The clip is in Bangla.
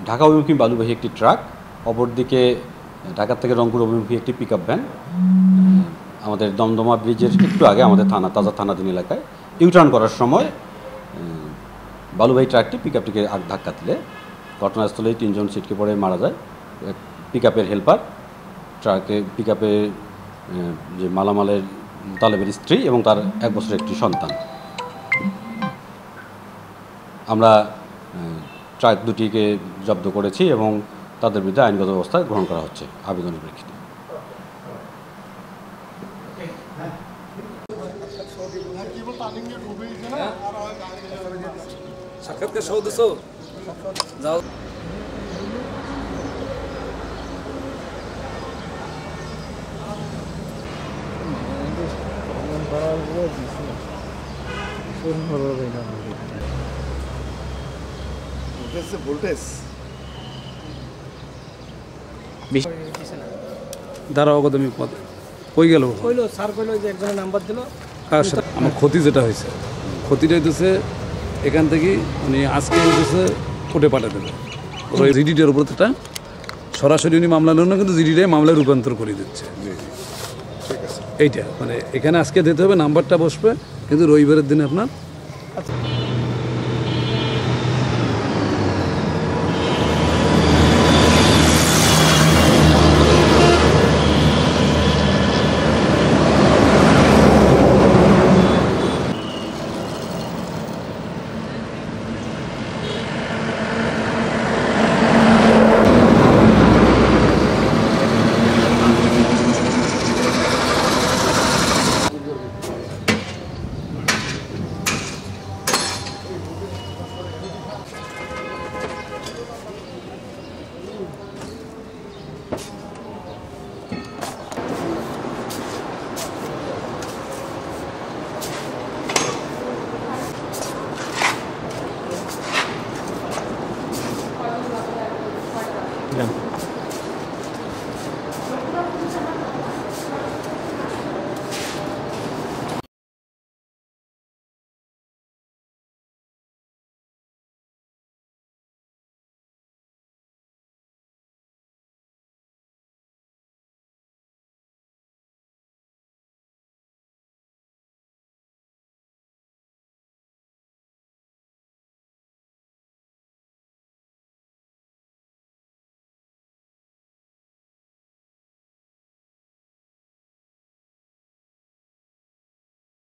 ঢাকা অভিমুখী বালুবাহী একটি ট্রাক, অপরদিকে ঢাকা থেকে রংপুর অভিমুখী একটি পিকআপ ভ্যান আমাদের দমদমা ব্রিজের একটু আগে আমাদের তাজা থানাধীন এলাকায় ইউটার্ন করার সময় বালুবাহী ট্রাকটি পিকআপটিকে ধাক্কা দিলে ঘটনাস্থলেই 3 জন ছিটকে পড়ে মারা যায়। পিকআপের হেল্পার, পিকআপে যে মালামালের তালেবের স্ত্রী এবং তার 1 বছরের একটি সন্তান। আমরা ট্রাক দুটিকে জব্দ করেছি এবং তাদের বিরুদ্ধে আইনগত ব্যবস্থা গ্রহণ করা হচ্ছে আবেদনের প্রেক্ষিতে। সাক্ষাৎকার সহ দিছো যাও। দাঁড়াও তুমি পদ কই গেল কইলো স্যার কইলো যে একজনের নাম্বার দিল। কার সাথে আমার ক্ষতি যেটা হয়েছে, ক্ষতিটা হইতেছে এখান থেকে উনি আজকে হইতেছে কোর্টে পাঠিয়ে দেবে। ওই জিডিটার উপর একটা সরাসরি উনি মামলা নেন না, কিন্তু জিডিটাই মামলায় রূপান্তর করে দিচ্ছে। এইটা মানে এখানে আজকে দিতে হবে, নাম্বারটা বসবে, কিন্তু রবিবারের দিনে আপনার